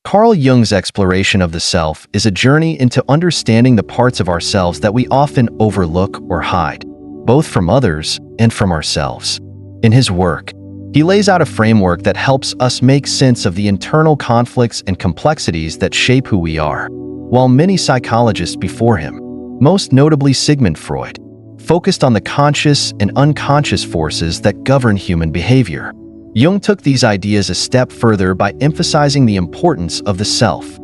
Carl Jung's exploration of the self is a journey into understanding the parts of ourselves that we often overlook or hide, both from others and from ourselves. In his work, he lays out a framework that helps us make sense of the internal conflicts and complexities that shape who we are. While many psychologists before him, most notably Sigmund Freud, focused on the conscious and unconscious forces that govern human behavior, Jung took these ideas a step further by emphasizing the importance of the self,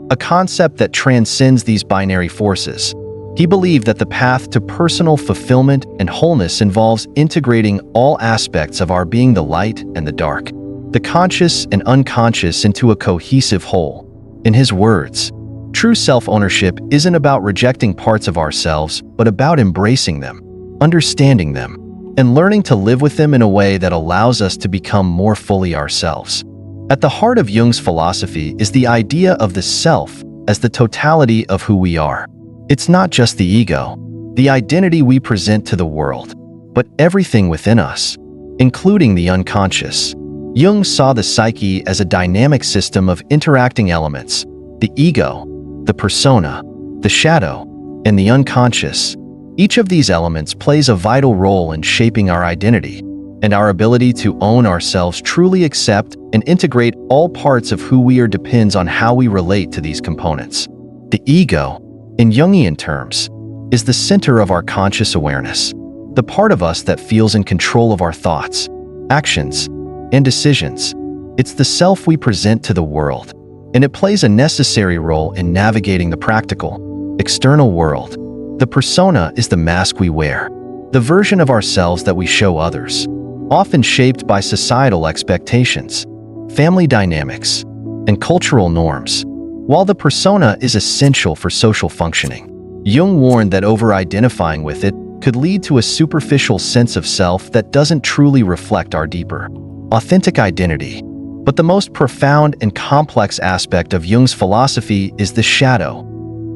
a concept that transcends these binary forces. He believed that the path to personal fulfillment and wholeness involves integrating all aspects of our being, the light and the dark, the conscious and unconscious, into a cohesive whole. In his words, true self-ownership isn't about rejecting parts of ourselves, but about embracing them, understanding them, and learning to live with them in a way that allows us to become more fully ourselves. At the heart of Jung's philosophy is the idea of the self as the totality of who we are. It's not just the ego, the identity we present to the world, but everything within us, including the unconscious. Jung saw the psyche as a dynamic system of interacting elements: the ego, the persona, the shadow, and the unconscious. Each of these elements plays a vital role in shaping our identity, and our ability to own ourselves, truly accept and integrate all parts of who we are, depends on how we relate to these components. The ego, in Jungian terms, is the center of our conscious awareness, the part of us that feels in control of our thoughts, actions, and decisions. It's the self we present to the world, and it plays a necessary role in navigating the practical, external world. The persona is the mask we wear, the version of ourselves that we show others, often shaped by societal expectations, family dynamics, and cultural norms. While the persona is essential for social functioning, Jung warned that over-identifying with it could lead to a superficial sense of self that doesn't truly reflect our deeper, authentic identity. But the most profound and complex aspect of Jung's philosophy is the shadow,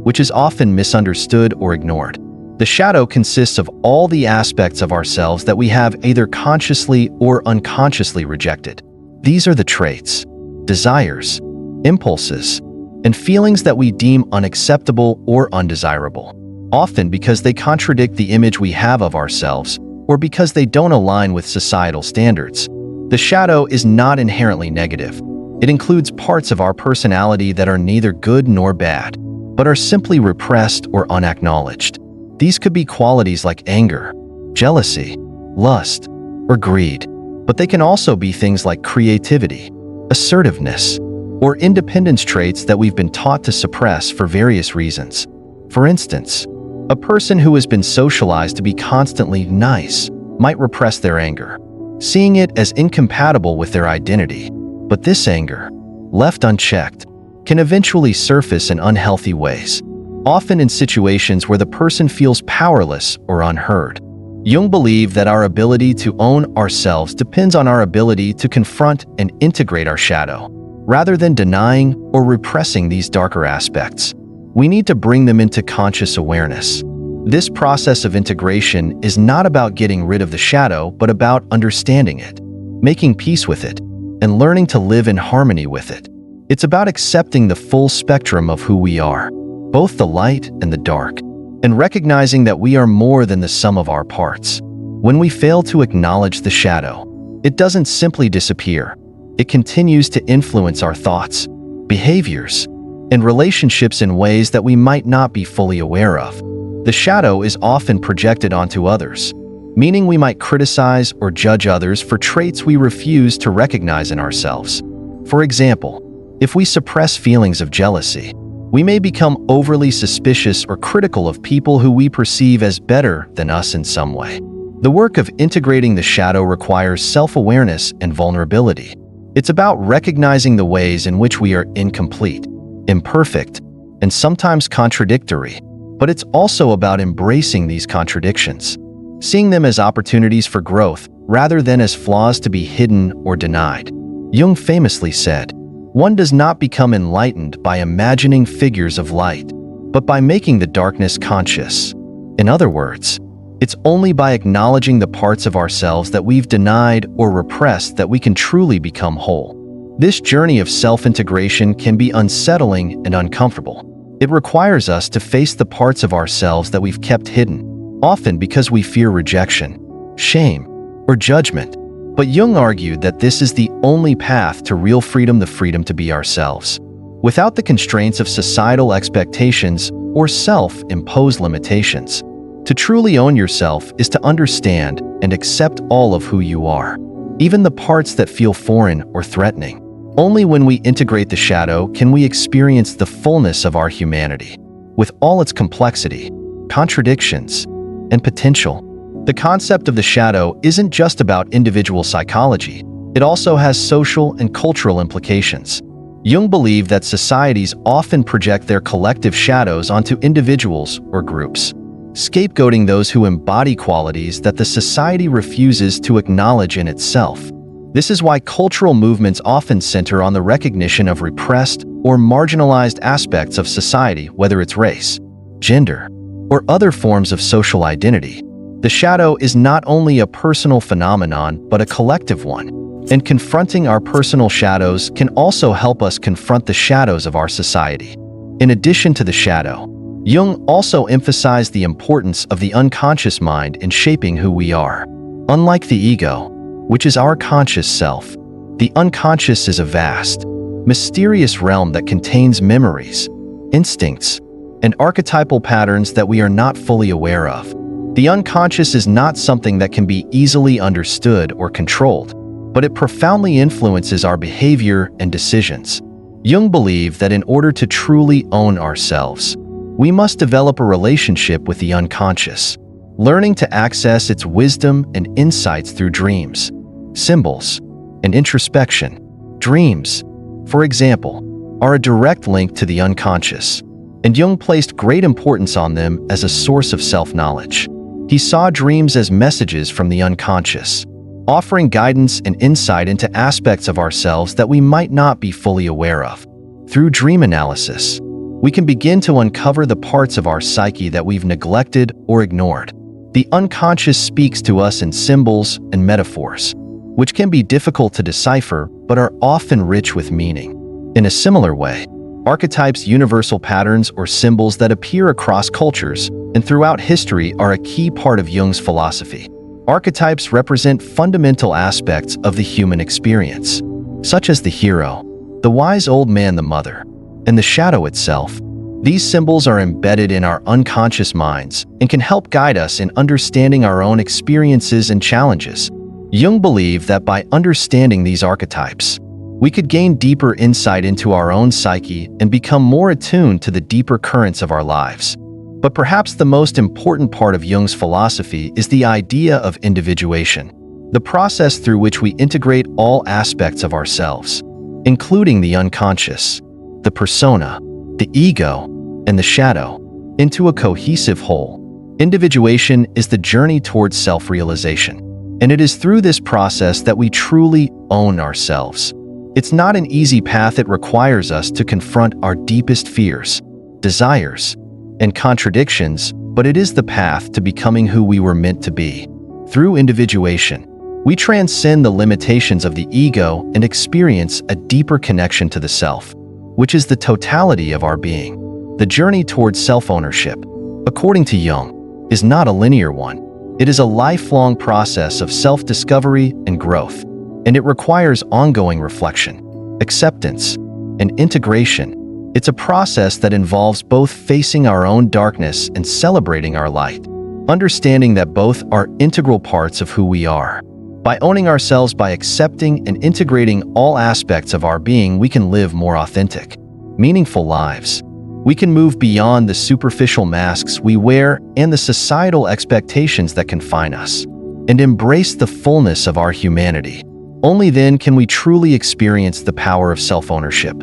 which is often misunderstood or ignored. The shadow consists of all the aspects of ourselves that we have either consciously or unconsciously rejected. These are the traits, desires, impulses, and feelings that we deem unacceptable or undesirable, often because they contradict the image we have of ourselves or because they don't align with societal standards. The shadow is not inherently negative. It includes parts of our personality that are neither good nor bad, but are simply repressed or unacknowledged. These could be qualities like anger, jealousy, lust, or greed, but they can also be things like creativity, assertiveness, or independence, traits that we've been taught to suppress for various reasons. For instance, a person who has been socialized to be constantly nice might repress their anger, seeing it as incompatible with their identity. But this anger, left unchecked, can eventually surface in unhealthy ways, often in situations where the person feels powerless or unheard. Jung believed that our ability to own ourselves depends on our ability to confront and integrate our shadow, rather than denying or repressing these darker aspects. We need to bring them into conscious awareness. This process of integration is not about getting rid of the shadow, but about understanding it, making peace with it, and learning to live in harmony with it. It's about accepting the full spectrum of who we are, both the light and the dark, and recognizing that we are more than the sum of our parts. When we fail to acknowledge the shadow, it doesn't simply disappear. It continues to influence our thoughts, behaviors, and relationships in ways that we might not be fully aware of. The shadow is often projected onto others, meaning we might criticize or judge others for traits we refuse to recognize in ourselves. For example, if we suppress feelings of jealousy, we may become overly suspicious or critical of people who we perceive as better than us in some way. The work of integrating the shadow requires self-awareness and vulnerability. It's about recognizing the ways in which we are incomplete, imperfect, and sometimes contradictory, but it's also about embracing these contradictions, seeing them as opportunities for growth rather than as flaws to be hidden or denied. Jung famously said, "One does not become enlightened by imagining figures of light, but by making the darkness conscious." In other words, it's only by acknowledging the parts of ourselves that we've denied or repressed that we can truly become whole. This journey of self-integration can be unsettling and uncomfortable. It requires us to face the parts of ourselves that we've kept hidden, often because we fear rejection, shame, or judgment. But Jung argued that this is the only path to real freedom, the freedom to be ourselves, without the constraints of societal expectations or self-imposed limitations. To truly own yourself is to understand and accept all of who you are, even the parts that feel foreign or threatening. Only when we integrate the shadow can we experience the fullness of our humanity, with all its complexity, contradictions, and potential. The concept of the shadow isn't just about individual psychology, it also has social and cultural implications. Jung believed that societies often project their collective shadows onto individuals or groups, scapegoating those who embody qualities that the society refuses to acknowledge in itself. This is why cultural movements often center on the recognition of repressed or marginalized aspects of society, whether it's race, gender, or other forms of social identity. The shadow is not only a personal phenomenon, but a collective one. And confronting our personal shadows can also help us confront the shadows of our society. In addition to the shadow, Jung also emphasized the importance of the unconscious mind in shaping who we are. Unlike the ego, which is our conscious self, the unconscious is a vast, mysterious realm that contains memories, instincts, and archetypal patterns that we are not fully aware of. The unconscious is not something that can be easily understood or controlled, but it profoundly influences our behavior and decisions. Jung believed that in order to truly own ourselves, we must develop a relationship with the unconscious, learning to access its wisdom and insights through dreams, symbols, and introspection. Dreams, for example, are a direct link to the unconscious, and Jung placed great importance on them as a source of self-knowledge. He saw dreams as messages from the unconscious, offering guidance and insight into aspects of ourselves that we might not be fully aware of. Through dream analysis, we can begin to uncover the parts of our psyche that we've neglected or ignored. The unconscious speaks to us in symbols and metaphors, which can be difficult to decipher but are often rich with meaning. In a similar way, archetypes, universal patterns, or symbols that appear across cultures and throughout history are a key part of Jung's philosophy. Archetypes represent fundamental aspects of the human experience, such as the hero, the wise old man, the mother, and the shadow itself. These symbols are embedded in our unconscious minds and can help guide us in understanding our own experiences and challenges. Jung believed that by understanding these archetypes, we could gain deeper insight into our own psyche and become more attuned to the deeper currents of our lives. But perhaps the most important part of Jung's philosophy is the idea of individuation, the process through which we integrate all aspects of ourselves, including the unconscious, the persona, the ego, and the shadow, into a cohesive whole. Individuation is the journey towards self-realization, and it is through this process that we truly own ourselves. It's not an easy path. It requires us to confront our deepest fears, desires, and contradictions, but it is the path to becoming who we were meant to be. Through individuation, we transcend the limitations of the ego and experience a deeper connection to the self, which is the totality of our being. The journey towards self-ownership, according to Jung, is not a linear one. It is a lifelong process of self-discovery and growth, and it requires ongoing reflection, acceptance, and integration. It's a process that involves both facing our own darkness and celebrating our light, understanding that both are integral parts of who we are. By owning ourselves, by accepting and integrating all aspects of our being, we can live more authentic, meaningful lives. We can move beyond the superficial masks we wear and the societal expectations that confine us, and embrace the fullness of our humanity. Only then can we truly experience the power of self-ownership,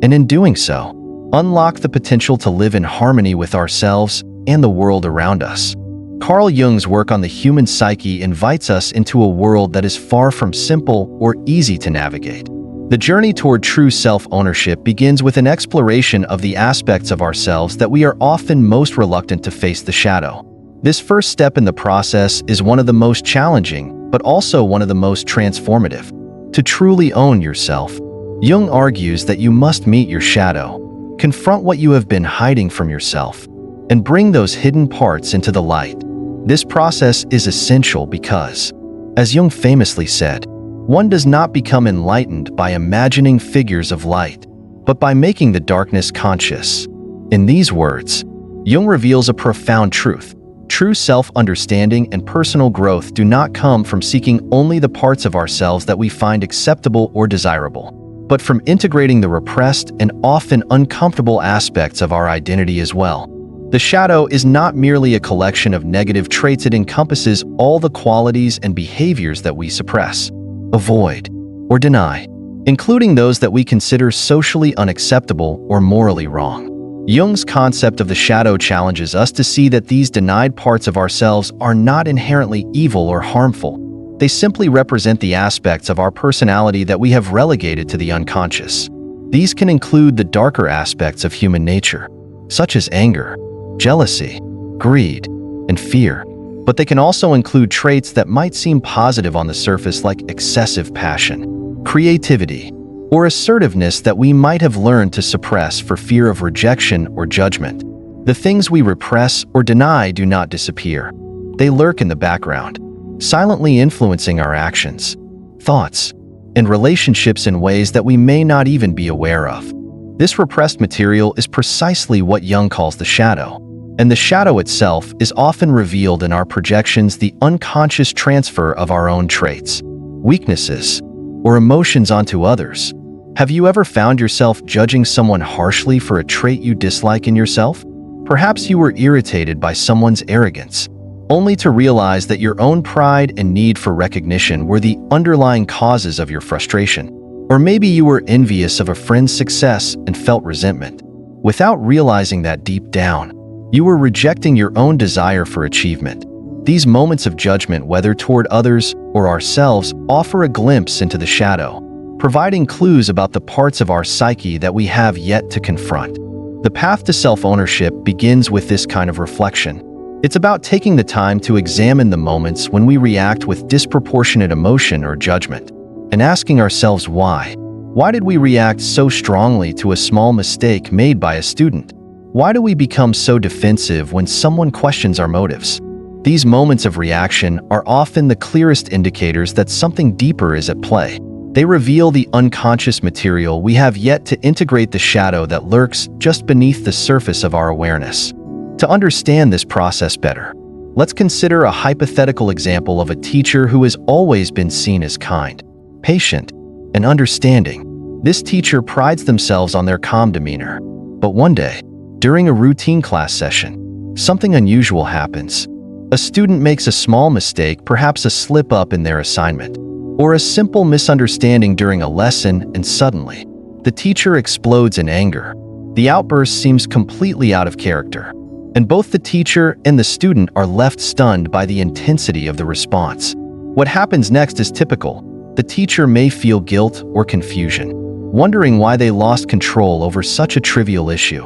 and in doing so, unlock the potential to live in harmony with ourselves and the world around us. Carl Jung's work on the human psyche invites us into a world that is far from simple or easy to navigate. The journey toward true self-ownership begins with an exploration of the aspects of ourselves that we are often most reluctant to face, the shadow. This first step in the process is one of the most challenging, but also one of the most transformative. To truly own yourself, Jung argues that you must meet your shadow, confront what you have been hiding from yourself, and bring those hidden parts into the light. This process is essential because, as Jung famously said, one does not become enlightened by imagining figures of light, but by making the darkness conscious. In these words, Jung reveals a profound truth. True self-understanding and personal growth do not come from seeking only the parts of ourselves that we find acceptable or desirable, but from integrating the repressed and often uncomfortable aspects of our identity as well. The shadow is not merely a collection of negative traits, it encompasses all the qualities and behaviors that we suppress, avoid, or deny, including those that we consider socially unacceptable or morally wrong. Jung's concept of the shadow challenges us to see that these denied parts of ourselves are not inherently evil or harmful. They simply represent the aspects of our personality that we have relegated to the unconscious. These can include the darker aspects of human nature, such as anger, jealousy, greed, and fear, but they can also include traits that might seem positive on the surface, like excessive passion, creativity, or assertiveness that we might have learned to suppress for fear of rejection or judgment. The things we repress or deny do not disappear. They lurk in the background, silently influencing our actions, thoughts, and relationships in ways that we may not even be aware of. This repressed material is precisely what Jung calls the shadow, and the shadow itself is often revealed in our projections, the unconscious transfer of our own traits, weaknesses, or emotions onto others. Have you ever found yourself judging someone harshly for a trait you dislike in yourself? Perhaps you were irritated by someone's arrogance, only to realize that your own pride and need for recognition were the underlying causes of your frustration. Or maybe you were envious of a friend's success and felt resentment. Without realizing that deep down, you were rejecting your own desire for achievement. These moments of judgment, whether toward others or ourselves, offer a glimpse into the shadow, providing clues about the parts of our psyche that we have yet to confront. The path to self-ownership begins with this kind of reflection. It's about taking the time to examine the moments when we react with disproportionate emotion or judgment, and asking ourselves why. Why did we react so strongly to a small mistake made by a student? Why do we become so defensive when someone questions our motives? These moments of reaction are often the clearest indicators that something deeper is at play. They reveal the unconscious material we have yet to integrate, the shadow that lurks just beneath the surface of our awareness. To understand this process better, let's consider a hypothetical example of a teacher who has always been seen as kind, patient, and understanding. This teacher prides themselves on their calm demeanor. But one day, during a routine class session, something unusual happens. A student makes a small mistake, perhaps a slip-up in their assignment, or a simple misunderstanding during a lesson, and suddenly, the teacher explodes in anger. The outburst seems completely out of character, and both the teacher and the student are left stunned by the intensity of the response. What happens next is typical. The teacher may feel guilt or confusion, wondering why they lost control over such a trivial issue.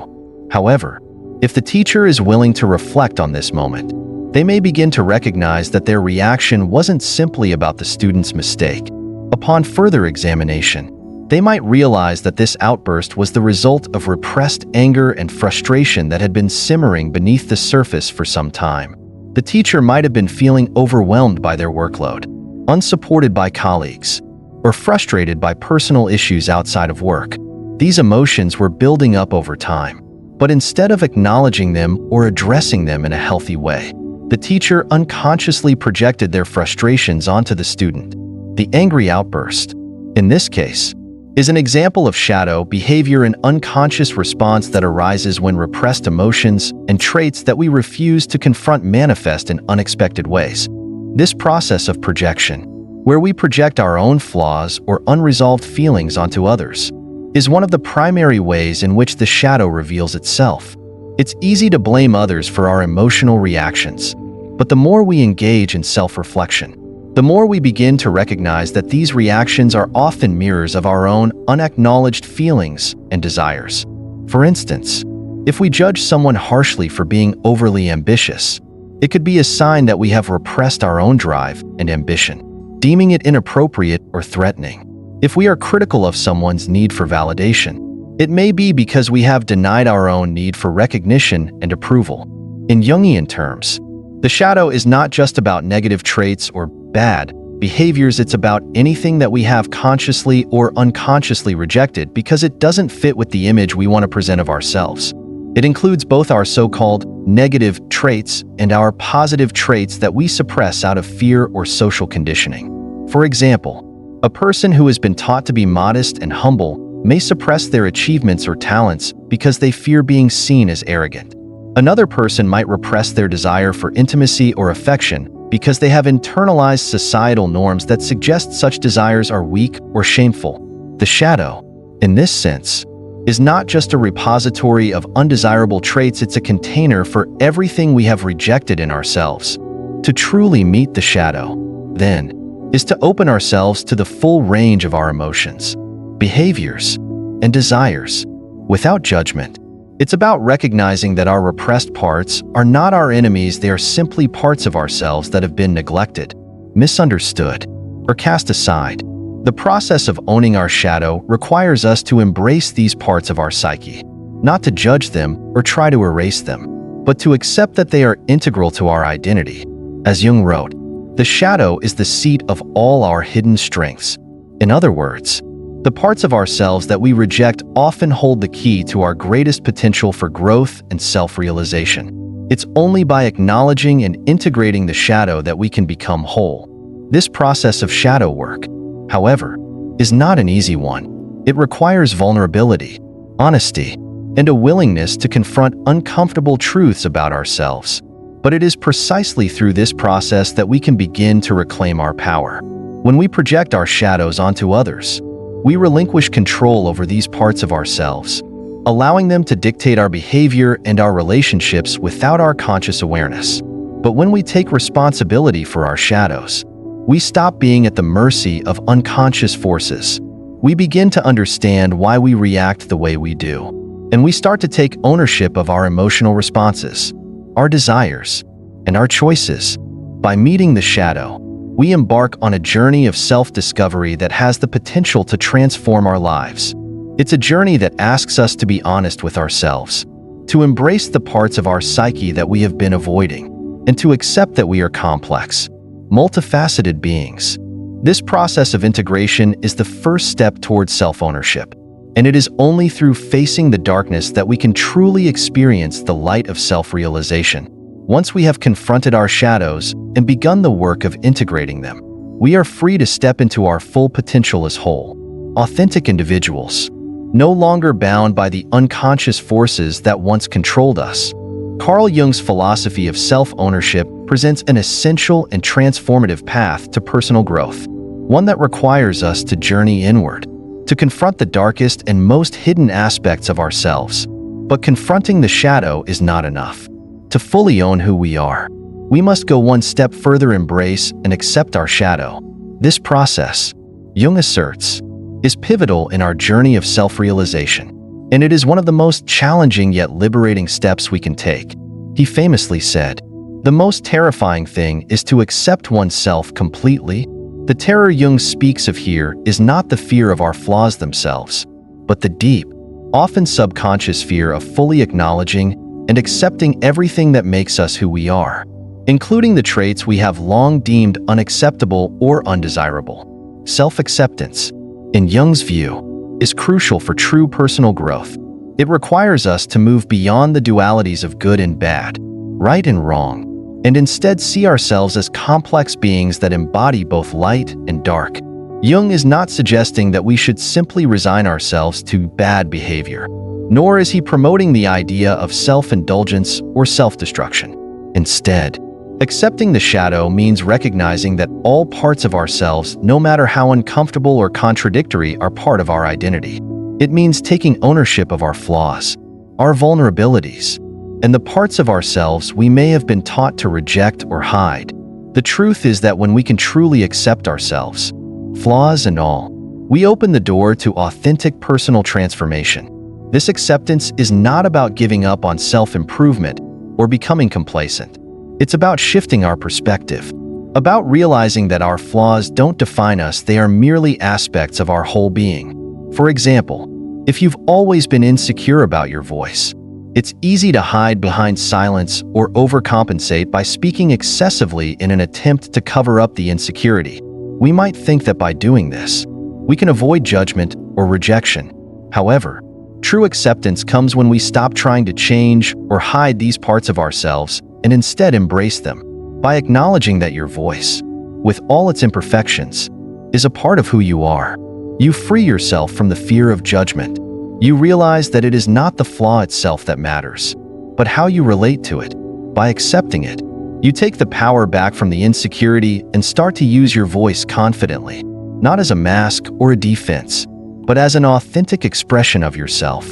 However, if the teacher is willing to reflect on this moment, they may begin to recognize that their reaction wasn't simply about the student's mistake. Upon further examination, they might realize that this outburst was the result of repressed anger and frustration that had been simmering beneath the surface for some time. The teacher might have been feeling overwhelmed by their workload, unsupported by colleagues, or frustrated by personal issues outside of work. These emotions were building up over time, but instead of acknowledging them or addressing them in a healthy way, the teacher unconsciously projected their frustrations onto the student. The angry outburst, in this case, is an example of shadow behavior, an unconscious response that arises when repressed emotions and traits that we refuse to confront manifest in unexpected ways. This process of projection, where we project our own flaws or unresolved feelings onto others, is one of the primary ways in which the shadow reveals itself. It's easy to blame others for our emotional reactions, but the more we engage in self-reflection, the more we begin to recognize that these reactions are often mirrors of our own unacknowledged feelings and desires. For instance, if we judge someone harshly for being overly ambitious, it could be a sign that we have repressed our own drive and ambition, deeming it inappropriate or threatening. If we are critical of someone's need for validation, it may be because we have denied our own need for recognition and approval. In Jungian terms, the shadow is not just about negative traits or bad behaviors, it's about anything that we have consciously or unconsciously rejected because it doesn't fit with the image we want to present of ourselves. It includes both our so-called negative traits and our positive traits that we suppress out of fear or social conditioning. For example, a person who has been taught to be modest and humble may suppress their achievements or talents because they fear being seen as arrogant. Another person might repress their desire for intimacy or affection because they have internalized societal norms that suggest such desires are weak or shameful. The shadow, in this sense, is not just a repository of undesirable traits, it's a container for everything we have rejected in ourselves. To truly meet the shadow, then, is to open ourselves to the full range of our emotions, behaviors, and desires, without judgment. It's about recognizing that our repressed parts are not our enemies, they are simply parts of ourselves that have been neglected, misunderstood, or cast aside. The process of owning our shadow requires us to embrace these parts of our psyche, not to judge them or try to erase them, but to accept that they are integral to our identity. As Jung wrote, the shadow is the seat of all our hidden strengths. In other words, the parts of ourselves that we reject often hold the key to our greatest potential for growth and self-realization. It's only by acknowledging and integrating the shadow that we can become whole. This process of shadow work, however, is not an easy one. It requires vulnerability, honesty, and a willingness to confront uncomfortable truths about ourselves. But it is precisely through this process that we can begin to reclaim our power. When we project our shadows onto others, we relinquish control over these parts of ourselves, allowing them to dictate our behavior and our relationships without our conscious awareness. But when we take responsibility for our shadows, we stop being at the mercy of unconscious forces. We begin to understand why we react the way we do, and we start to take ownership of our emotional responses, our desires, and our choices. By meeting the shadow, we embark on a journey of self-discovery that has the potential to transform our lives. It's a journey that asks us to be honest with ourselves, to embrace the parts of our psyche that we have been avoiding, and to accept that we are complex, multifaceted beings. This process of integration is the first step towards self-ownership, and it is only through facing the darkness that we can truly experience the light of self-realization. Once we have confronted our shadows and begun the work of integrating them, we are free to step into our full potential as whole, authentic individuals, no longer bound by the unconscious forces that once controlled us. Carl Jung's philosophy of self-ownership presents an essential and transformative path to personal growth, one that requires us to journey inward, to confront the darkest and most hidden aspects of ourselves. But confronting the shadow is not enough. To fully own who we are, we must go one step further, embrace and accept our shadow. This process, Jung asserts, is pivotal in our journey of self-realization, and it is one of the most challenging yet liberating steps we can take. He famously said, "The most terrifying thing is to accept oneself completely." The terror Jung speaks of here is not the fear of our flaws themselves, but the deep, often subconscious fear of fully acknowledging and accepting everything that makes us who we are, including the traits we have long deemed unacceptable or undesirable. Self-acceptance, in Jung's view, is crucial for true personal growth. It requires us to move beyond the dualities of good and bad, right and wrong, and instead see ourselves as complex beings that embody both light and dark. Jung is not suggesting that we should simply resign ourselves to bad behavior, nor is he promoting the idea of self-indulgence or self-destruction. Instead, accepting the shadow means recognizing that all parts of ourselves, no matter how uncomfortable or contradictory, are part of our identity. It means taking ownership of our flaws, our vulnerabilities, and the parts of ourselves we may have been taught to reject or hide. The truth is that when we can truly accept ourselves, flaws and all, we open the door to authentic personal transformation. This acceptance is not about giving up on self-improvement or becoming complacent. It's about shifting our perspective, about realizing that our flaws don't define us, they are merely aspects of our whole being. For example, if you've always been insecure about your voice, it's easy to hide behind silence or overcompensate by speaking excessively in an attempt to cover up the insecurity. We might think that by doing this, we can avoid judgment or rejection. However, true acceptance comes when we stop trying to change or hide these parts of ourselves and instead embrace them. By acknowledging that your voice, with all its imperfections, is a part of who you are, you free yourself from the fear of judgment. You realize that it is not the flaw itself that matters, but how you relate to it. By accepting it, you take the power back from the insecurity and start to use your voice confidently, not as a mask or a defense, but as an authentic expression of yourself.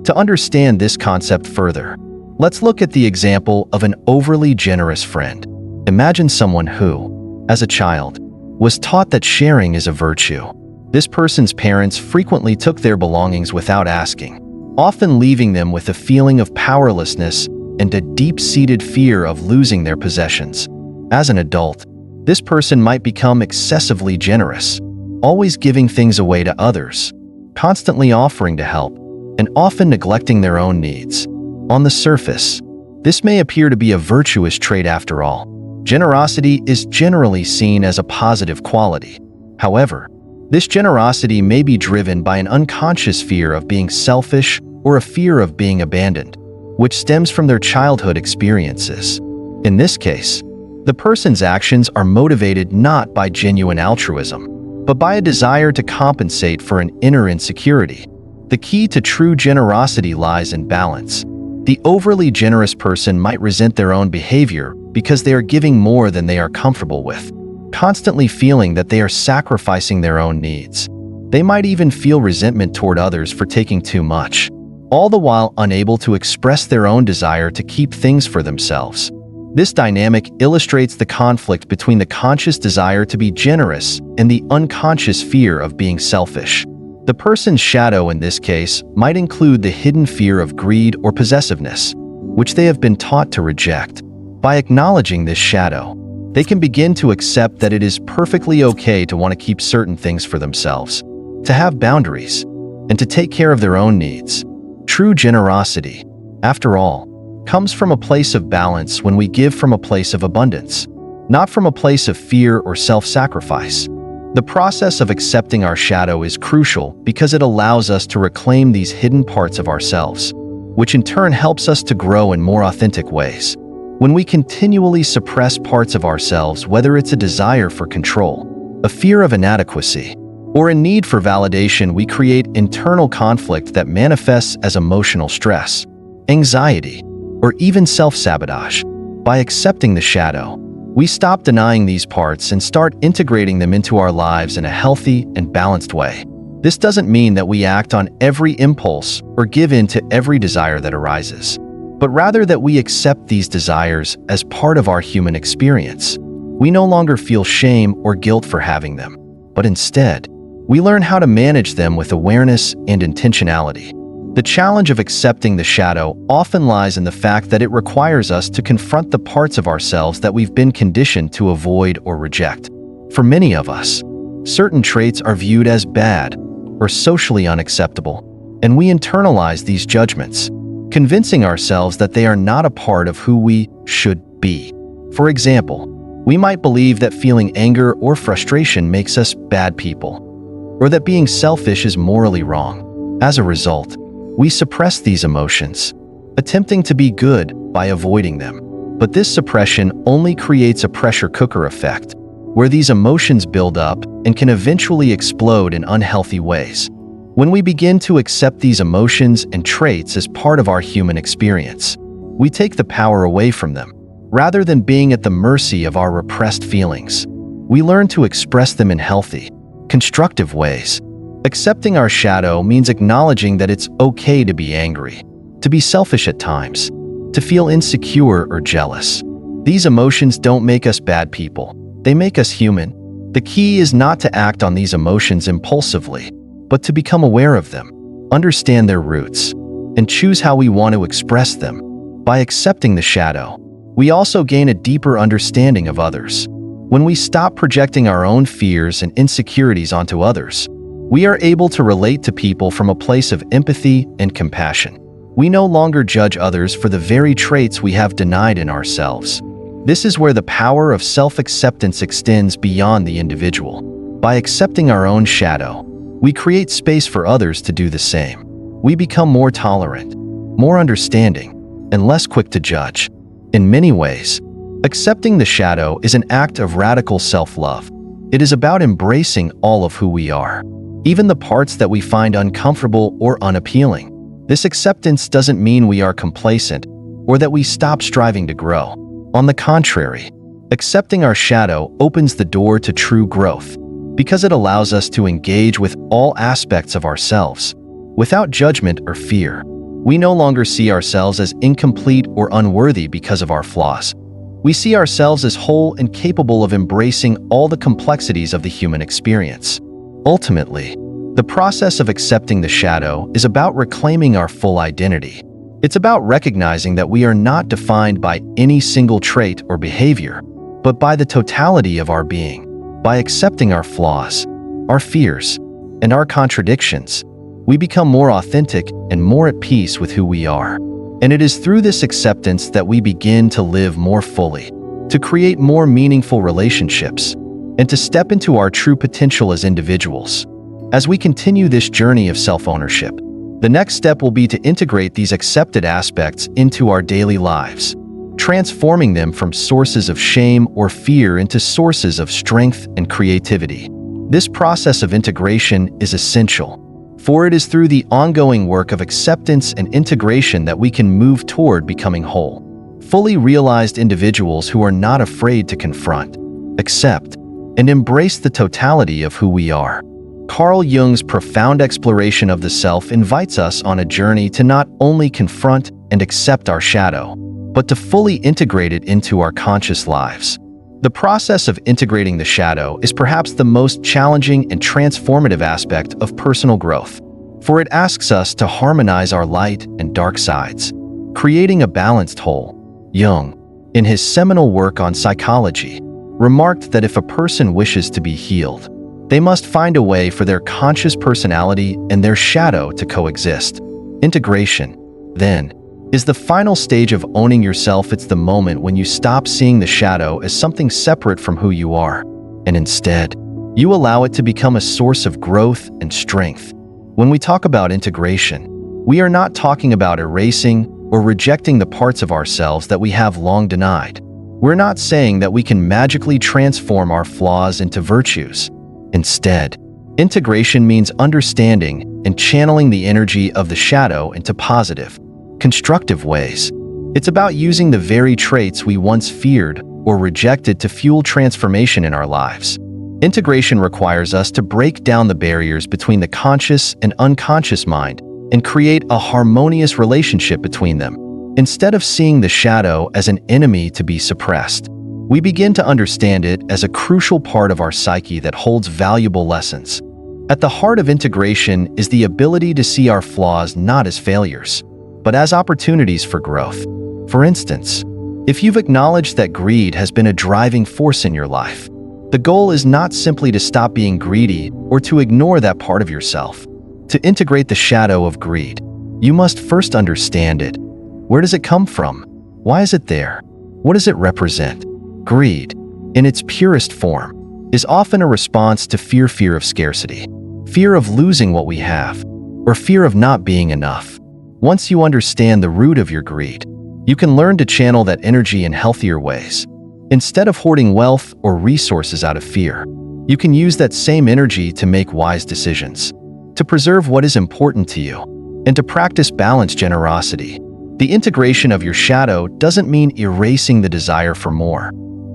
To understand this concept further, let's look at the example of an overly generous friend. Imagine someone who, as a child, was taught that sharing is a virtue. This person's parents frequently took their belongings without asking, often leaving them with a feeling of powerlessness and a deep-seated fear of losing their possessions. As an adult, this person might become excessively generous, always giving things away to others, constantly offering to help, and often neglecting their own needs. On the surface, this may appear to be a virtuous trait after all. Generosity is generally seen as a positive quality. However, this generosity may be driven by an unconscious fear of being selfish or a fear of being abandoned, which stems from their childhood experiences. In this case, the person's actions are motivated not by genuine altruism, but by a desire to compensate for an inner insecurity. The key to true generosity lies in balance. The overly generous person might resent their own behavior because they are giving more than they are comfortable with, constantly feeling that they are sacrificing their own needs. They might even feel resentment toward others for taking too much, all the while unable to express their own desire to keep things for themselves. This dynamic illustrates the conflict between the conscious desire to be generous and the unconscious fear of being selfish. The person's shadow in this case might include the hidden fear of greed or possessiveness, which they have been taught to reject. By acknowledging this shadow, they can begin to accept that it is perfectly okay to want to keep certain things for themselves, to have boundaries, and to take care of their own needs. True generosity, after all, comes from a place of balance when we give from a place of abundance, not from a place of fear or self-sacrifice. The process of accepting our shadow is crucial because it allows us to reclaim these hidden parts of ourselves, which in turn helps us to grow in more authentic ways. When we continually suppress parts of ourselves, whether it's a desire for control, a fear of inadequacy, or a need for validation, we create internal conflict that manifests as emotional stress, anxiety, or even self-sabotage. By accepting the shadow, we stop denying these parts and start integrating them into our lives in a healthy and balanced way. This doesn't mean that we act on every impulse or give in to every desire that arises, but rather that we accept these desires as part of our human experience. We no longer feel shame or guilt for having them, but instead, we learn how to manage them with awareness and intentionality. The challenge of accepting the shadow often lies in the fact that it requires us to confront the parts of ourselves that we've been conditioned to avoid or reject. For many of us, certain traits are viewed as bad or socially unacceptable, and we internalize these judgments, convincing ourselves that they are not a part of who we should be. For example, we might believe that feeling anger or frustration makes us bad people, or that being selfish is morally wrong. As a result, we suppress these emotions, attempting to be good by avoiding them. But this suppression only creates a pressure cooker effect, where these emotions build up and can eventually explode in unhealthy ways. When we begin to accept these emotions and traits as part of our human experience, we take the power away from them. Rather than being at the mercy of our repressed feelings, we learn to express them in healthy, constructive ways. Accepting our shadow means acknowledging that it's okay to be angry, to be selfish at times, to feel insecure or jealous. These emotions don't make us bad people. They make us human. The key is not to act on these emotions impulsively, but to become aware of them, understand their roots, and choose how we want to express them. By accepting the shadow, we also gain a deeper understanding of others. When we stop projecting our own fears and insecurities onto others, we are able to relate to people from a place of empathy and compassion. We no longer judge others for the very traits we have denied in ourselves. This is where the power of self-acceptance extends beyond the individual. By accepting our own shadow, we create space for others to do the same. We become more tolerant, more understanding, and less quick to judge. In many ways, accepting the shadow is an act of radical self-love. It is about embracing all of who we are, even the parts that we find uncomfortable or unappealing. This acceptance doesn't mean we are complacent or that we stop striving to grow. On the contrary, accepting our shadow opens the door to true growth because it allows us to engage with all aspects of ourselves without judgment or fear. We no longer see ourselves as incomplete or unworthy because of our flaws. We see ourselves as whole and capable of embracing all the complexities of the human experience. Ultimately, the process of accepting the shadow is about reclaiming our full identity. It's about recognizing that we are not defined by any single trait or behavior, but by the totality of our being. By accepting our flaws, our fears, and our contradictions, we become more authentic and more at peace with who we are. And it is through this acceptance that we begin to live more fully, to create more meaningful relationships, and to step into our true potential as individuals. As we continue this journey of self-ownership, the next step will be to integrate these accepted aspects into our daily lives, transforming them from sources of shame or fear into sources of strength and creativity. This process of integration is essential, for it is through the ongoing work of acceptance and integration that we can move toward becoming whole, fully realized individuals who are not afraid to confront, accept, and embrace the totality of who we are. Carl Jung's profound exploration of the self invites us on a journey to not only confront and accept our shadow, but to fully integrate it into our conscious lives. The process of integrating the shadow is perhaps the most challenging and transformative aspect of personal growth, for it asks us to harmonize our light and dark sides, creating a balanced whole. Jung, in his seminal work on psychology, remarked that if a person wishes to be healed, they must find a way for their conscious personality and their shadow to coexist. Integration, then, is the final stage of owning yourself. It's the moment when you stop seeing the shadow as something separate from who you are, and instead, you allow it to become a source of growth and strength. When we talk about integration, we are not talking about erasing or rejecting the parts of ourselves that we have long denied. We're not saying that we can magically transform our flaws into virtues. Instead, integration means understanding and channeling the energy of the shadow into positive, constructive ways. It's about using the very traits we once feared or rejected to fuel transformation in our lives. Integration requires us to break down the barriers between the conscious and unconscious mind and create a harmonious relationship between them. Instead of seeing the shadow as an enemy to be suppressed, we begin to understand it as a crucial part of our psyche that holds valuable lessons. At the heart of integration is the ability to see our flaws not as failures, but as opportunities for growth. For instance, if you've acknowledged that greed has been a driving force in your life, the goal is not simply to stop being greedy or to ignore that part of yourself. To integrate the shadow of greed, you must first understand it. Where does it come from? Why is it there? What does it represent? Greed, in its purest form, is often a response to fear of scarcity, fear of losing what we have, or fear of not being enough. Once you understand the root of your greed, you can learn to channel that energy in healthier ways. Instead of hoarding wealth or resources out of fear, you can use that same energy to make wise decisions, to preserve what is important to you, and to practice balanced generosity. The integration of your shadow doesn't mean erasing the desire for more.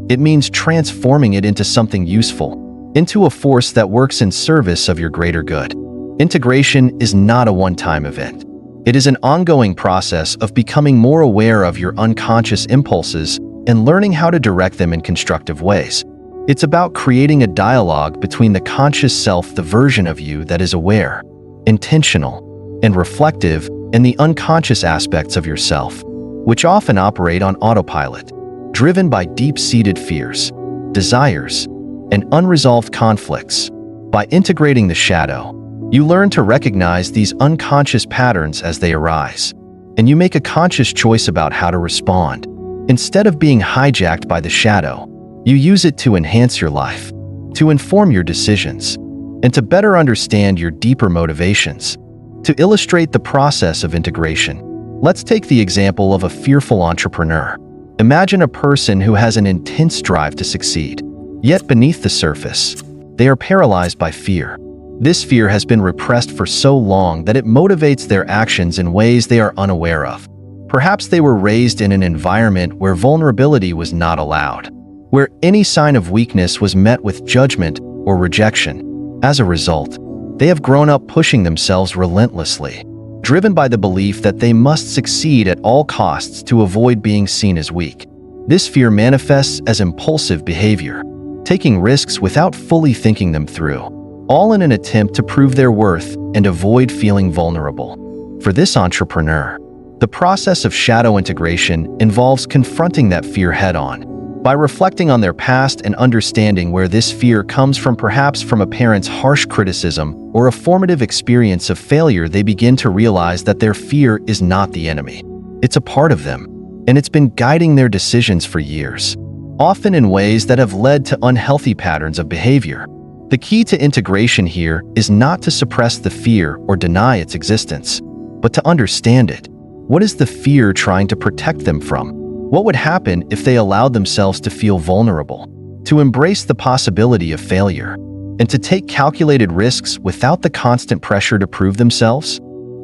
It means transforming it into something useful, into a force that works in service of your greater good. Integration is not a one-time event. It is an ongoing process of becoming more aware of your unconscious impulses and learning how to direct them in constructive ways. It's about creating a dialogue between the conscious self, the version of you that is aware, intentional, and reflective, and the unconscious aspects of yourself, which often operate on autopilot, driven by deep-seated fears, desires, and unresolved conflicts. By integrating the shadow, you learn to recognize these unconscious patterns as they arise, and you make a conscious choice about how to respond. Instead of being hijacked by the shadow, you use it to enhance your life, to inform your decisions, and to better understand your deeper motivations. To illustrate the process of integration, let's take the example of a fearful entrepreneur. Imagine a person who has an intense drive to succeed, yet beneath the surface, they are paralyzed by fear. This fear has been repressed for so long that it motivates their actions in ways they are unaware of. Perhaps they were raised in an environment where vulnerability was not allowed, where any sign of weakness was met with judgment or rejection. As a result, they have grown up pushing themselves relentlessly, driven by the belief that they must succeed at all costs to avoid being seen as weak. This fear manifests as impulsive behavior, taking risks without fully thinking them through, all in an attempt to prove their worth and avoid feeling vulnerable. For this entrepreneur, the process of shadow integration involves confronting that fear head-on. By reflecting on their past and understanding where this fear comes from, perhaps from a parent's harsh criticism or a formative experience of failure, they begin to realize that their fear is not the enemy. It's a part of them, and it's been guiding their decisions for years, often in ways that have led to unhealthy patterns of behavior. The key to integration here is not to suppress the fear or deny its existence, but to understand it. What is the fear trying to protect them from? What would happen if they allowed themselves to feel vulnerable, to embrace the possibility of failure, and to take calculated risks without the constant pressure to prove themselves?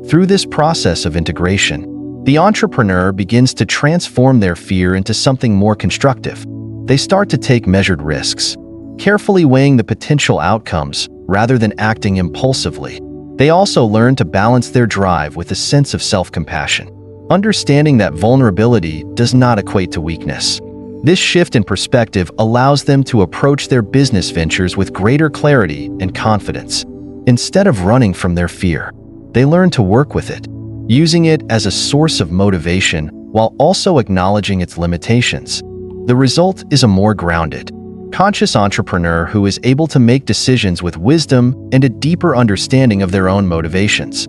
Through this process of integration, the entrepreneur begins to transform their fear into something more constructive. They start to take measured risks, carefully weighing the potential outcomes rather than acting impulsively. They also learn to balance their drive with a sense of self-compassion, understanding that vulnerability does not equate to weakness. This shift in perspective allows them to approach their business ventures with greater clarity and confidence. Instead of running from their fear, they learn to work with it, using it as a source of motivation while also acknowledging its limitations. The result is a more grounded, conscious entrepreneur who is able to make decisions with wisdom and a deeper understanding of their own motivations.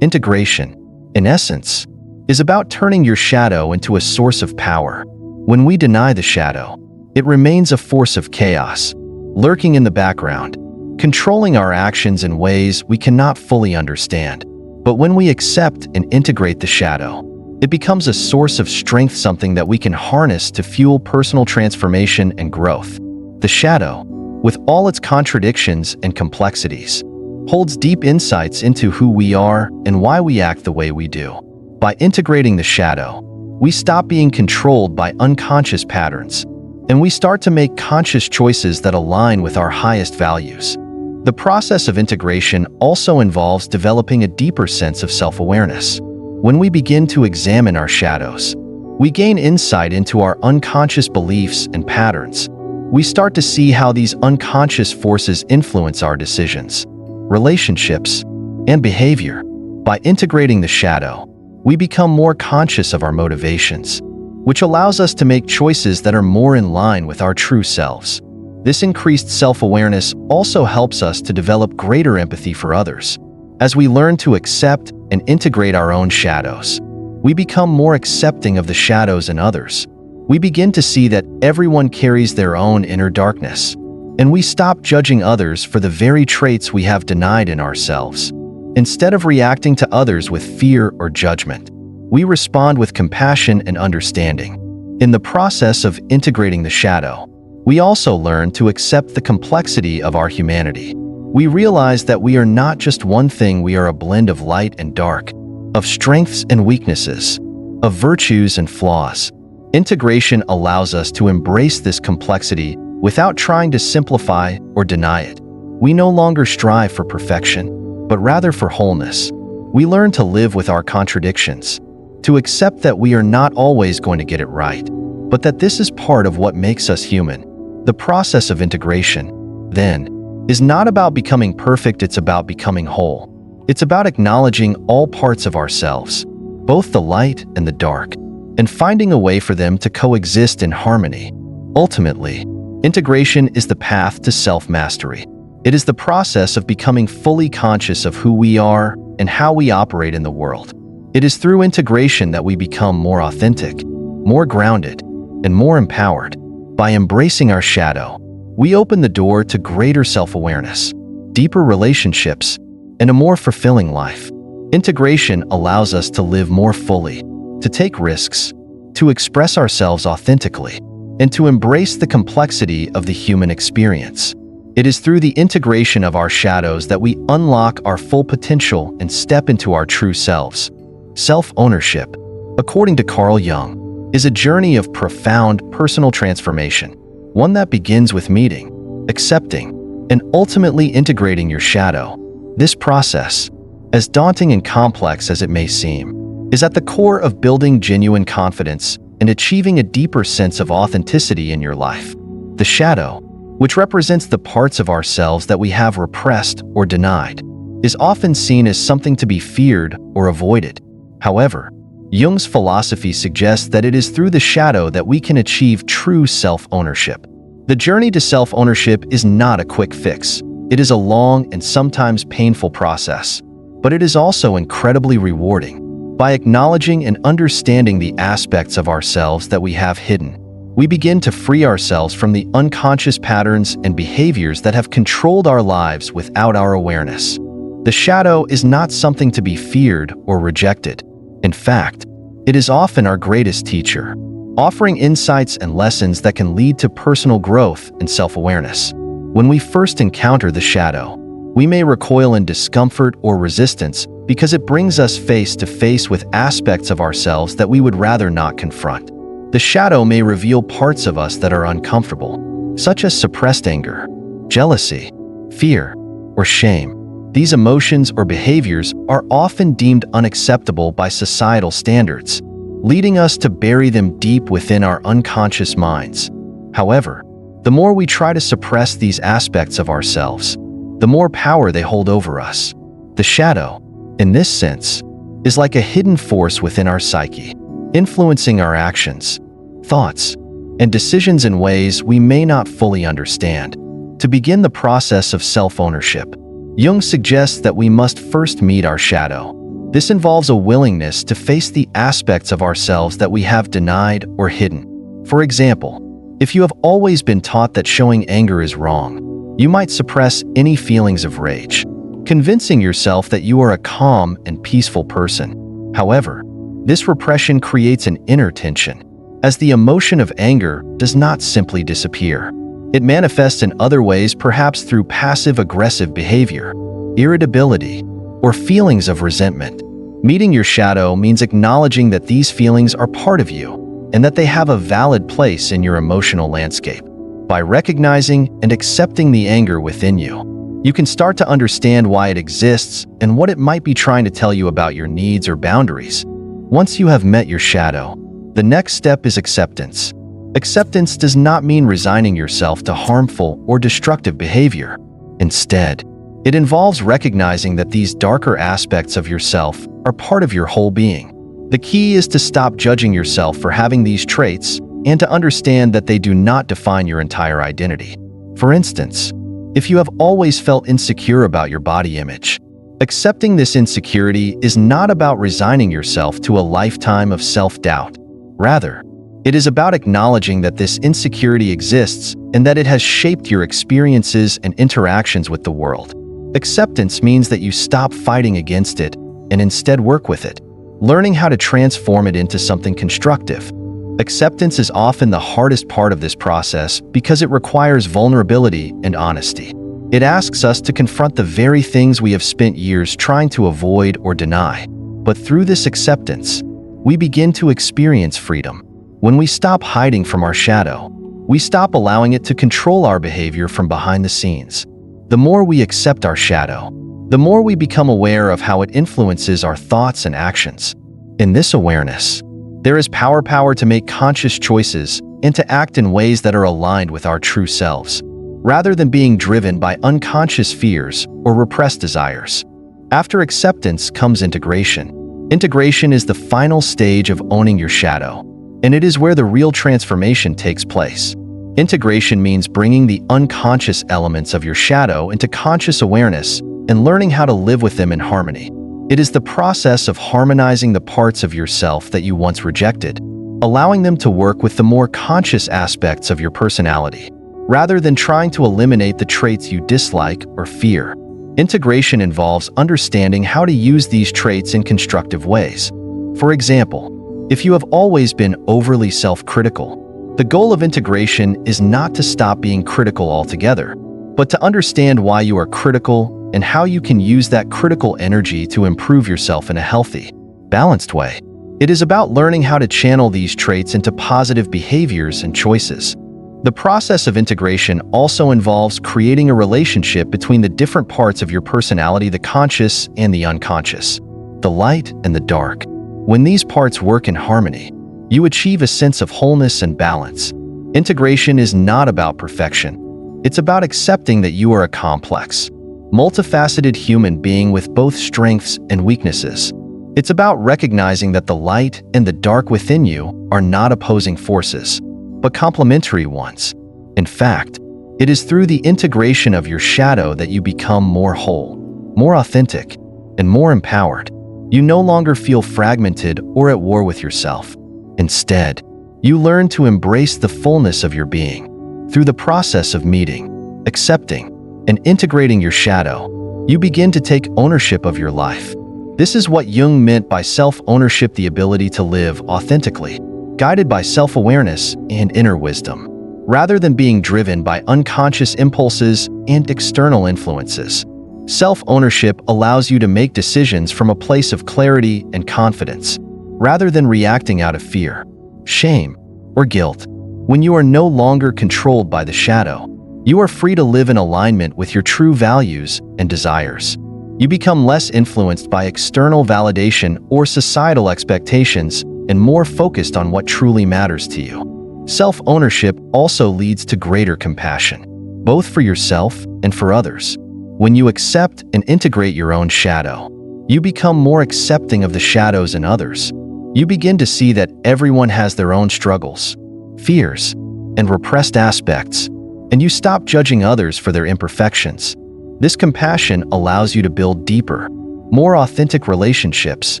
Integration, in essence, is about turning your shadow into a source of power. When we deny the shadow, it remains a force of chaos, lurking in the background, controlling our actions in ways we cannot fully understand. But when we accept and integrate the shadow, it becomes a source of strength, something that we can harness to fuel personal transformation and growth. The shadow, with all its contradictions and complexities, holds deep insights into who we are and why we act the way we do. By integrating the shadow, we stop being controlled by unconscious patterns, and we start to make conscious choices that align with our highest values. The process of integration also involves developing a deeper sense of self-awareness. When we begin to examine our shadows, we gain insight into our unconscious beliefs and patterns. We start to see how these unconscious forces influence our decisions, relationships, and behavior. By integrating the shadow, we become more conscious of our motivations, which allows us to make choices that are more in line with our true selves. This increased self-awareness also helps us to develop greater empathy for others. As we learn to accept and integrate our own shadows, we become more accepting of the shadows in others. We begin to see that everyone carries their own inner darkness, and we stop judging others for the very traits we have denied in ourselves. Instead of reacting to others with fear or judgment, we respond with compassion and understanding. In the process of integrating the shadow, we also learn to accept the complexity of our humanity. We realize that we are not just one thing, we are a blend of light and dark, of strengths and weaknesses, of virtues and flaws. Integration allows us to embrace this complexity without trying to simplify or deny it. We no longer strive for perfection, but rather for wholeness. We learn to live with our contradictions, to accept that we are not always going to get it right, but that this is part of what makes us human. The process of integration, then, is not about becoming perfect, it's about becoming whole. It's about acknowledging all parts of ourselves, both the light and the dark, and finding a way for them to coexist in harmony. Ultimately, Integration is the path to self-mastery. It is the process of becoming fully conscious of who we are and how we operate in the world. It is through integration that we become more authentic, more grounded, and more empowered. By embracing our shadow, we open the door to greater self-awareness, deeper relationships, and a more fulfilling life. Integration allows us to live more fully, to take risks, to express ourselves authentically, and to embrace the complexity of the human experience. It is through the integration of our shadows that we unlock our full potential and step into our true selves. Self-ownership, according to Carl Jung, is a journey of profound personal transformation, one that begins with meeting, accepting, and ultimately integrating your shadow. This process, as daunting and complex as it may seem, is at the core of building genuine confidence and achieving a deeper sense of authenticity in your life. The shadow, which represents the parts of ourselves that we have repressed or denied, is often seen as something to be feared or avoided. However, Jung's philosophy suggests that it is through the shadow that we can achieve true self-ownership. The journey to self-ownership is not a quick fix. It is a long and sometimes painful process, but it is also incredibly rewarding. By acknowledging and understanding the aspects of ourselves that we have hidden, we begin to free ourselves from the unconscious patterns and behaviors that have controlled our lives without our awareness. The shadow is not something to be feared or rejected. In fact, it is often our greatest teacher, offering insights and lessons that can lead to personal growth and self-awareness. When we first encounter the shadow, we may recoil in discomfort or resistance because it brings us face to face with aspects of ourselves that we would rather not confront. The shadow may reveal parts of us that are uncomfortable, such as suppressed anger, jealousy, fear, or shame. These emotions or behaviors are often deemed unacceptable by societal standards, leading us to bury them deep within our unconscious minds. However, the more we try to suppress these aspects of ourselves, the more power they hold over us. The shadow, in this sense, is like a hidden force within our psyche, influencing our actions, thoughts, and decisions in ways we may not fully understand. To begin the process of self-ownership, Jung suggests that we must first meet our shadow. This involves a willingness to face the aspects of ourselves that we have denied or hidden. For example, if you have always been taught that showing anger is wrong, you might suppress any feelings of rage, convincing yourself that you are a calm and peaceful person. However, this repression creates an inner tension, as the emotion of anger does not simply disappear. It manifests in other ways, perhaps through passive-aggressive behavior, irritability, or feelings of resentment. Meeting your shadow means acknowledging that these feelings are part of you and that they have a valid place in your emotional landscape. By recognizing and accepting the anger within you, you can start to understand why it exists and what it might be trying to tell you about your needs or boundaries. Once you have met your shadow, the next step is acceptance. Acceptance does not mean resigning yourself to harmful or destructive behavior. Instead, it involves recognizing that these darker aspects of yourself are part of your whole being. The key is to stop judging yourself for having these traits and to understand that they do not define your entire identity. For instance, if you have always felt insecure about your body image, accepting this insecurity is not about resigning yourself to a lifetime of self-doubt. Rather, it is about acknowledging that this insecurity exists and that it has shaped your experiences and interactions with the world. Acceptance means that you stop fighting against it and instead work with it, learning how to transform it into something constructive. Acceptance is often the hardest part of this process because it requires vulnerability and honesty. It asks us to confront the very things we have spent years trying to avoid or deny. But through this acceptance, we begin to experience freedom. When we stop hiding from our shadow, we stop allowing it to control our behavior from behind the scenes. The more we accept our shadow, the more we become aware of how it influences our thoughts and actions. In this awareness, there is power to make conscious choices and to act in ways that are aligned with our true selves, rather than being driven by unconscious fears or repressed desires. After acceptance comes integration. Integration is the final stage of owning your shadow, and it is where the real transformation takes place. Integration means bringing the unconscious elements of your shadow into conscious awareness and learning how to live with them in harmony. It is the process of harmonizing the parts of yourself that you once rejected, allowing them to work with the more conscious aspects of your personality, rather than trying to eliminate the traits you dislike or fear. Integration involves understanding how to use these traits in constructive ways. For example, if you have always been overly self-critical, the goal of integration is not to stop being critical altogether, but to understand why you are critical and how you can use that critical energy to improve yourself in a healthy, balanced way. It is about learning how to channel these traits into positive behaviors and choices. The process of integration also involves creating a relationship between the different parts of your personality, the conscious and the unconscious, the light and the dark. When these parts work in harmony, you achieve a sense of wholeness and balance. Integration is not about perfection. It's about accepting that you are a complex, multifaceted human being with both strengths and weaknesses. It's about recognizing that the light and the dark within you are not opposing forces, but complementary ones. In fact, it is through the integration of your shadow that you become more whole, more authentic, and more empowered. You no longer feel fragmented or at war with yourself. Instead, you learn to embrace the fullness of your being. Through the process of meeting, accepting, and integrating your shadow, you begin to take ownership of your life. This is what Jung meant by self-ownership, the ability to live authentically, guided by self-awareness and inner wisdom, rather than being driven by unconscious impulses and external influences. Self-ownership allows you to make decisions from a place of clarity and confidence, rather than reacting out of fear, shame, or guilt. When you are no longer controlled by the shadow, you are free to live in alignment with your true values and desires. You become less influenced by external validation or societal expectations and more focused on what truly matters to you. Self-ownership also leads to greater compassion, both for yourself and for others. When you accept and integrate your own shadow, you become more accepting of the shadows in others. You begin to see that everyone has their own struggles, fears, and repressed aspects, and you stop judging others for their imperfections. This compassion allows you to build deeper, more authentic relationships,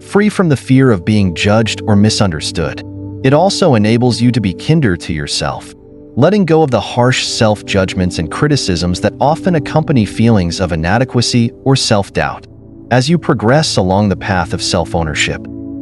free from the fear of being judged or misunderstood. It also enables you to be kinder to yourself, letting go of the harsh self-judgments and criticisms that often accompany feelings of inadequacy or self-doubt. As you progress along the path of self-ownership,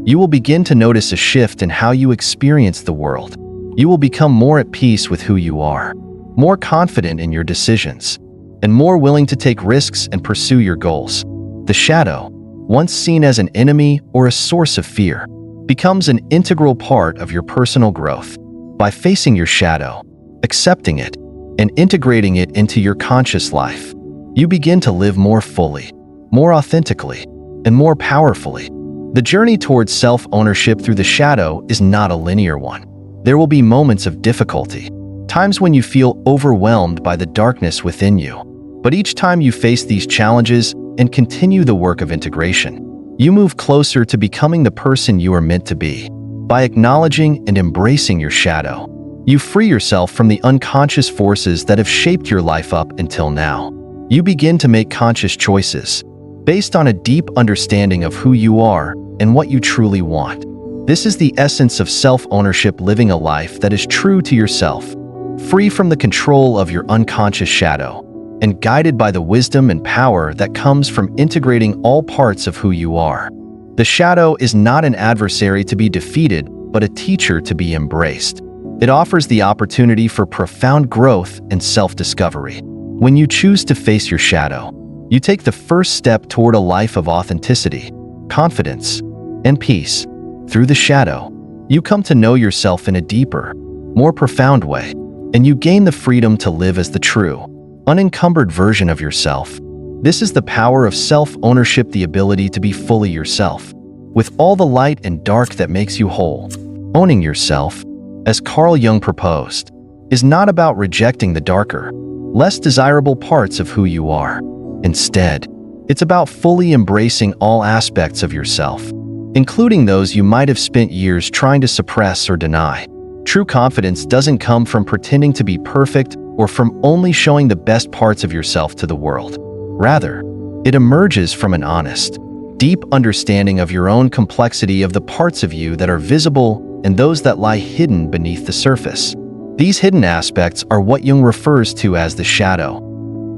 you will begin to notice a shift in how you experience the world. You will become more at peace with who you are, more confident in your decisions, and more willing to take risks and pursue your goals. The shadow, once seen as an enemy or a source of fear, becomes an integral part of your personal growth. By facing your shadow, accepting it, and integrating it into your conscious life, you begin to live more fully, more authentically, and more powerfully. The journey towards self-ownership through the shadow is not a linear one. There will be moments of difficulty, times when you feel overwhelmed by the darkness within you. But each time you face these challenges and continue the work of integration, you move closer to becoming the person you are meant to be. By acknowledging and embracing your shadow, you free yourself from the unconscious forces that have shaped your life up until now. You begin to make conscious choices based on a deep understanding of who you are and what you truly want. This is the essence of self-ownership, living a life that is true to yourself, free from the control of your unconscious shadow, and guided by the wisdom and power that comes from integrating all parts of who you are. The shadow is not an adversary to be defeated, but a teacher to be embraced. It offers the opportunity for profound growth and self-discovery. When you choose to face your shadow, you take the first step toward a life of authenticity, confidence, and peace. Through the shadow, you come to know yourself in a deeper, more profound way, and you gain the freedom to live as the true, unencumbered version of yourself. This is the power of self-ownership, the ability to be fully yourself, with all the light and dark that makes you whole. Owning yourself, as Carl Jung proposed, is not about rejecting the darker, less desirable parts of who you are. Instead, it's about fully embracing all aspects of yourself, including those you might have spent years trying to suppress or deny. True confidence doesn't come from pretending to be perfect or from only showing the best parts of yourself to the world. Rather, it emerges from an honest, deep understanding of your own complexity, of the parts of you that are visible and those that lie hidden beneath the surface. These hidden aspects are what Jung refers to as the shadow.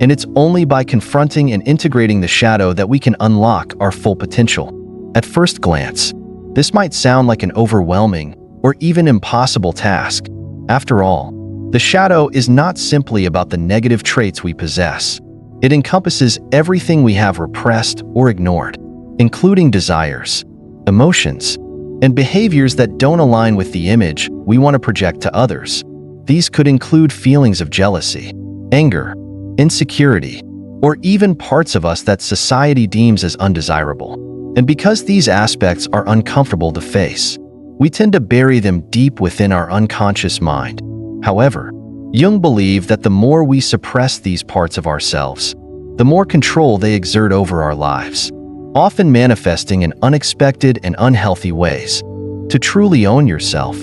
And it's only by confronting and integrating the shadow that we can unlock our full potential. At first glance, this might sound like an overwhelming or even impossible task. After all, the shadow is not simply about the negative traits we possess. It encompasses everything we have repressed or ignored, including desires, emotions, and behaviors that don't align with the image we want to project to others. These could include feelings of jealousy, anger, insecurity, or even parts of us that society deems as undesirable. And because these aspects are uncomfortable to face, we tend to bury them deep within our unconscious mind. However, Jung believed that the more we suppress these parts of ourselves, the more control they exert over our lives, often manifesting in unexpected and unhealthy ways. To truly own yourself,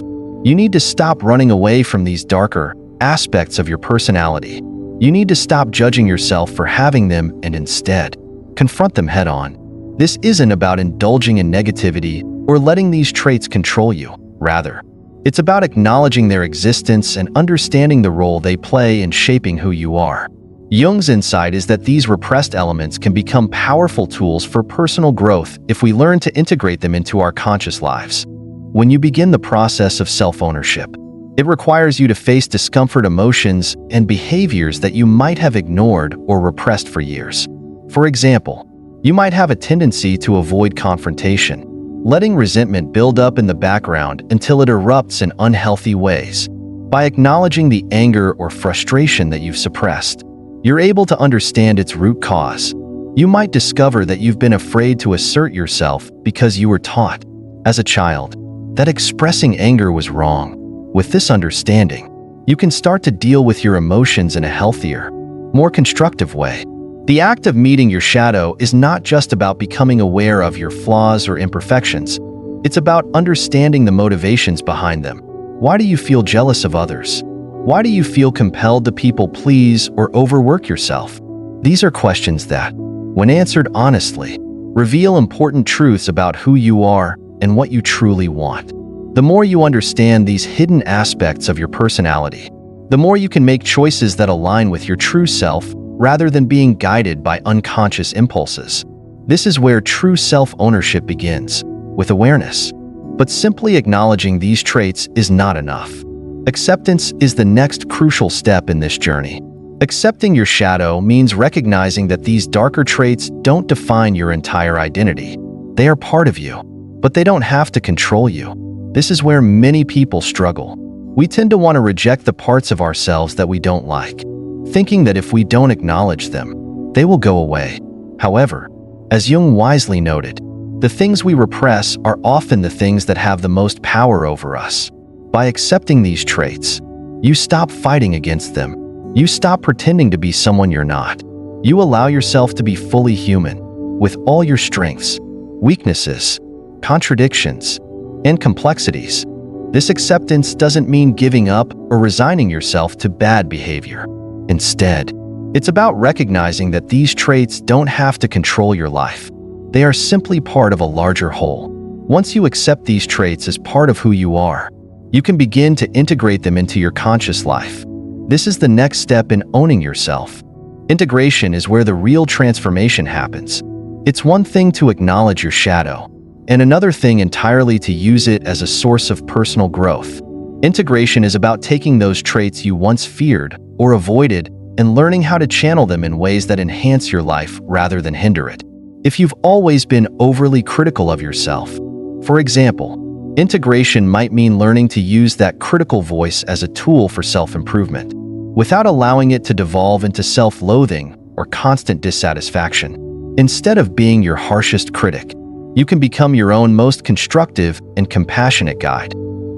you need to stop running away from these darker aspects of your personality. You need to stop judging yourself for having them and instead confront them head on. This isn't about indulging in negativity or letting these traits control you. Rather, it's about acknowledging their existence and understanding the role they play in shaping who you are. Jung's insight is that these repressed elements can become powerful tools for personal growth if we learn to integrate them into our conscious lives. When you begin the process of self-ownership, it requires you to face discomfort, emotions, and behaviors that you might have ignored or repressed for years. For example, you might have a tendency to avoid confrontation, letting resentment build up in the background until it erupts in unhealthy ways. By acknowledging the anger or frustration that you've suppressed, you're able to understand its root cause. You might discover that you've been afraid to assert yourself because you were taught, as a child, that expressing anger was wrong. With this understanding, you can start to deal with your emotions in a healthier, more constructive way. The act of meeting your shadow is not just about becoming aware of your flaws or imperfections. It's about understanding the motivations behind them. Why do you feel jealous of others? Why do you feel compelled to people please or overwork yourself? These are questions that, when answered honestly, reveal important truths about who you are and what you truly want. The more you understand these hidden aspects of your personality, the more you can make choices that align with your true self rather than being guided by unconscious impulses. This is where true self-ownership begins, with awareness. But simply acknowledging these traits is not enough. Acceptance is the next crucial step in this journey. Accepting your shadow means recognizing that these darker traits don't define your entire identity. They are part of you, but they don't have to control you. This is where many people struggle. We tend to want to reject the parts of ourselves that we don't like, thinking that if we don't acknowledge them, they will go away. However, as Jung wisely noted, the things we repress are often the things that have the most power over us. By accepting these traits, you stop fighting against them. You stop pretending to be someone you're not. You allow yourself to be fully human, with all your strengths, weaknesses, contradictions, and complexities. This acceptance doesn't mean giving up or resigning yourself to bad behavior. Instead, it's about recognizing that these traits don't have to control your life. They are simply part of a larger whole. Once you accept these traits as part of who you are, you can begin to integrate them into your conscious life. This is the next step in owning yourself. Integration is where the real transformation happens. It's one thing to acknowledge your shadow, and another thing entirely to use it as a source of personal growth. Integration is about taking those traits you once feared or avoided and learning how to channel them in ways that enhance your life rather than hinder it. If you've always been overly critical of yourself, for example, integration might mean learning to use that critical voice as a tool for self-improvement, without allowing it to devolve into self-loathing or constant dissatisfaction. Instead of being your harshest critic, you can become your own most constructive and compassionate guide.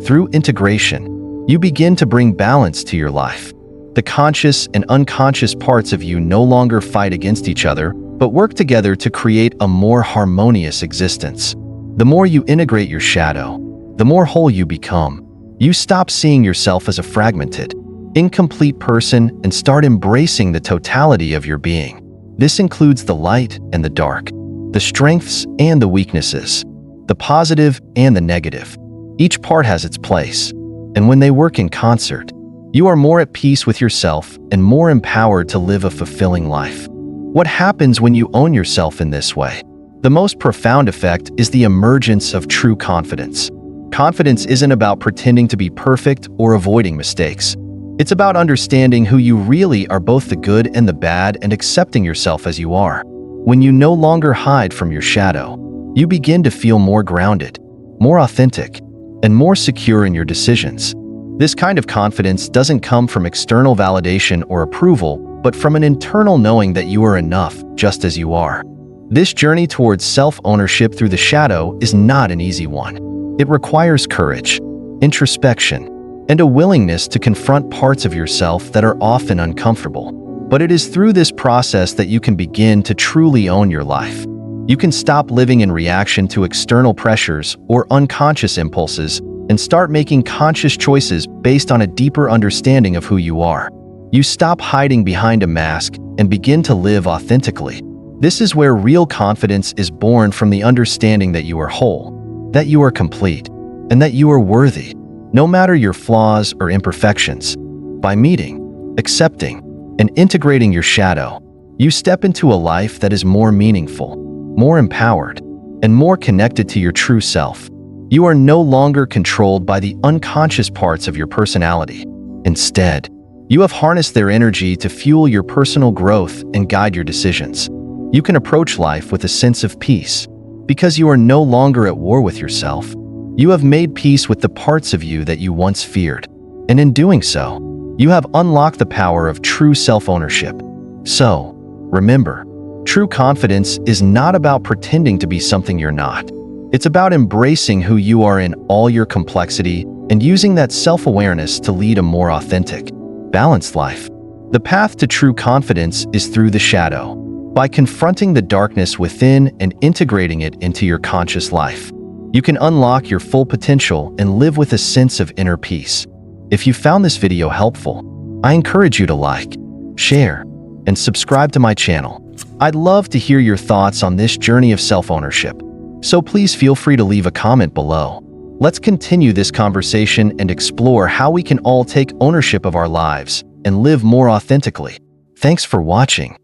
Through integration, you begin to bring balance to your life. The conscious and unconscious parts of you no longer fight against each other, but work together to create a more harmonious existence. The more you integrate your shadow, the more whole you become. You stop seeing yourself as a fragmented, incomplete person and start embracing the totality of your being. This includes the light and the dark, the strengths and the weaknesses, the positive and the negative. Each part has its place, and when they work in concert, you are more at peace with yourself and more empowered to live a fulfilling life. What happens when you own yourself in this way? The most profound effect is the emergence of true confidence. Confidence isn't about pretending to be perfect or avoiding mistakes. It's about understanding who you really are, both the good and the bad, and accepting yourself as you are. When you no longer hide from your shadow, you begin to feel more grounded, more authentic, and more secure in your decisions. This kind of confidence doesn't come from external validation or approval, but from an internal knowing that you are enough just as you are. This journey towards self-ownership through the shadow is not an easy one. It requires courage, introspection, and a willingness to confront parts of yourself that are often uncomfortable. But it is through this process that you can begin to truly own your life. You can stop living in reaction to external pressures or unconscious impulses and start making conscious choices based on a deeper understanding of who you are. You stop hiding behind a mask and begin to live authentically. This is where real confidence is born, from the understanding that you are whole, that you are complete, and that you are worthy, no matter your flaws or imperfections. By meeting, accepting, and integrating your shadow, you step into a life that is more meaningful, more empowered, and more connected to your true self. You are no longer controlled by the unconscious parts of your personality. Instead, you have harnessed their energy to fuel your personal growth and guide your decisions. You can approach life with a sense of peace, because you are no longer at war with yourself. You have made peace with the parts of you that you once feared, and in doing so, you have unlocked the power of true self-ownership. So, remember, true confidence is not about pretending to be something you're not. It's about embracing who you are in all your complexity and using that self-awareness to lead a more authentic, balanced life. The path to true confidence is through the shadow, by confronting the darkness within and integrating it into your conscious life. You can unlock your full potential and live with a sense of inner peace. If you found this video helpful, I encourage you to like, share, and subscribe to my channel. I'd love to hear your thoughts on this journey of self-ownership, so please feel free to leave a comment below. Let's continue this conversation and explore how we can all take ownership of our lives and live more authentically. Thanks for watching.